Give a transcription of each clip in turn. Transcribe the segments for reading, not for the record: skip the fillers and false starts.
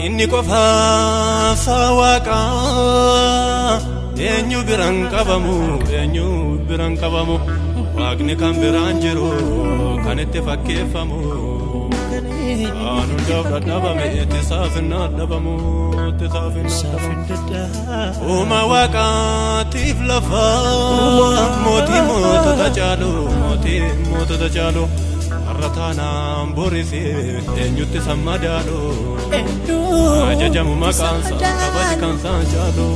Inni qofa sawaqa eenyu biran qabamu waaqni kan biran jiru kan itti fakkeeffamu anu dabame itti saafinna dhabamu uma waqatiif lafa mootota caalu Ratana Borisi eenyutti sammadaadho ajajamu maqaansa kabaji kansaa jaadho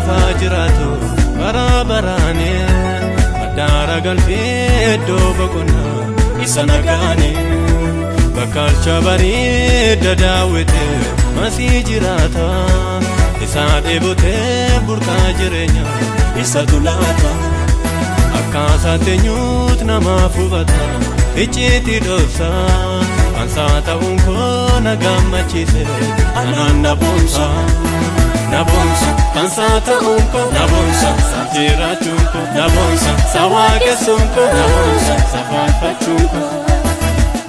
Fajiratu barabarani madara galfi dobakona isanagani bakalcha bari dadawete masijirata isade bote burka jirenya isatulata akasa tenyut nama fubata ichiti dosa ansata unko nagamachise ananda bonsa Nabonsa, pansata unko, nabonsa, sajira chunko, nabonsa, sawake sunko, nabonsa, safafa chunko.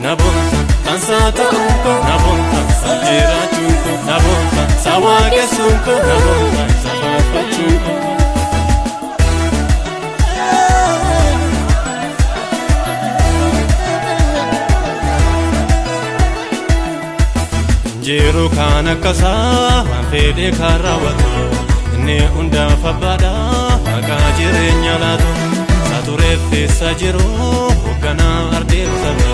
Nabonsa, pansata unko, nabonsa, sajira chunko, nabonsa, sawake sunko, nabonsa, safafa chunko. Jiru kana kasa wanfede karawatu ne unda fabada aga jirenya lato sature fessa jiru hogana arde sabe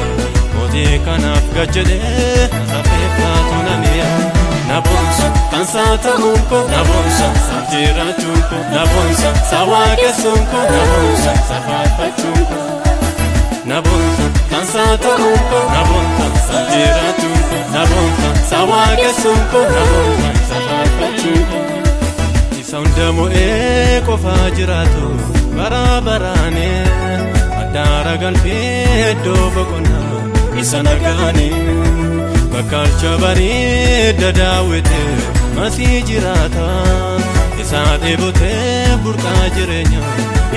moti kana gajede safefa tunamia nabonsa pansata unko nabonsa sajira chunko nabonsa sawake sunko nabonsa safafa chunko nabonsa pansata unko nabonsa sajira chunko nabonsa sawake sunko nabonsa safafa chunko isaundamo qofa jiratu barabarane madara galfi dobakona isanagani bakalcha bari dadawete masijirata isade bote burka jirenya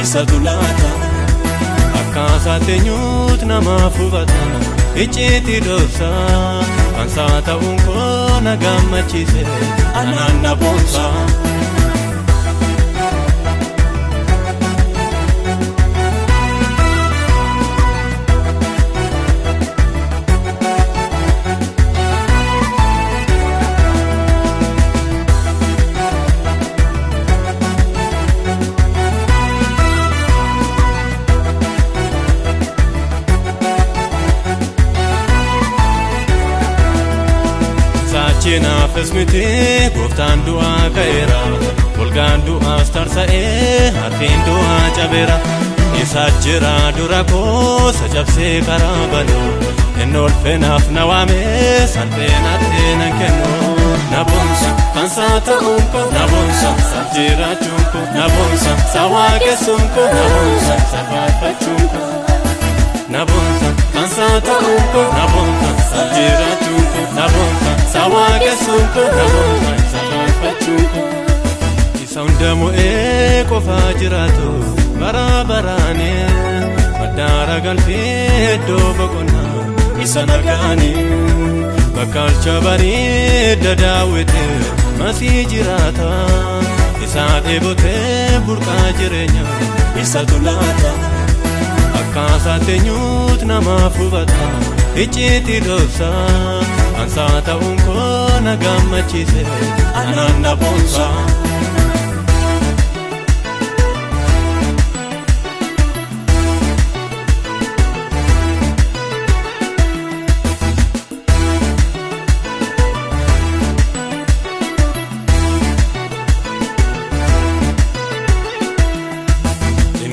isatulata akasa tenyut nama fubata ichiti dosa ansata unko nagamachise ananda bonsa Chena fesmiti goftan du'a kaera volgandu astarsa harfindu ajabera isajira durako sajabse karabano enol fenaf nawame salpena tenan kenno nabonsa pansata unko nabonsa sajira chunko nabonsa sawake sunko nabonsa safafa chunko nabonsa pansata unko nabonsa sajira chunko nabonsa sawake sunko nabonsa safafa chunko isaundamo qofa jiratu barabarane madara galfi dobakona isanagani bakalcha bari dadawete masijirata isade bote burka jirenya isatulata akasa tenyut nama fubata ichiti dosa ansata unko nagamachise ananda bonsa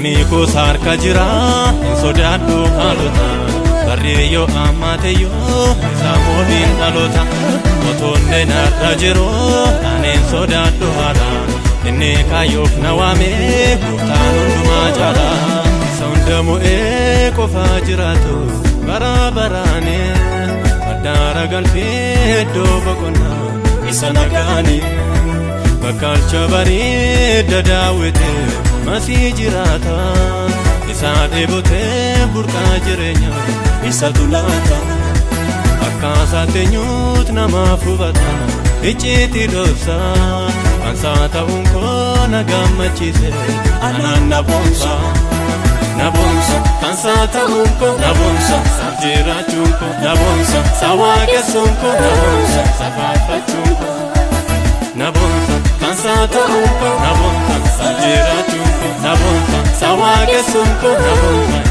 Miko sarka jira sodaadhu haalota barriyo amateyo samoodin dhalota motonne narra jiru anen sodaadhu haala inni kaayoof nawame murtaan hundumaa jala saundamu qofa jiraatu bara baraane madara galfee boqonna isa nagaani bakkalcha bareeda daawwite masii jiraata isa deebote burqaa jireenya isa tulaata akkaasaa teenyuut namaaf hubata icciitii dhoofsa ansaa ta'uun koo na gammachiise anaan na boonsa ansaa ta'uun koo na boonsa jiraachuun koo na boonsa sawaaqessuun koo na boonsa safaarfachuun koo na boonsa ansaa ta'uun koo na boonsa jiraachuun koo na boonsa sawaaqessuun koo na boonsa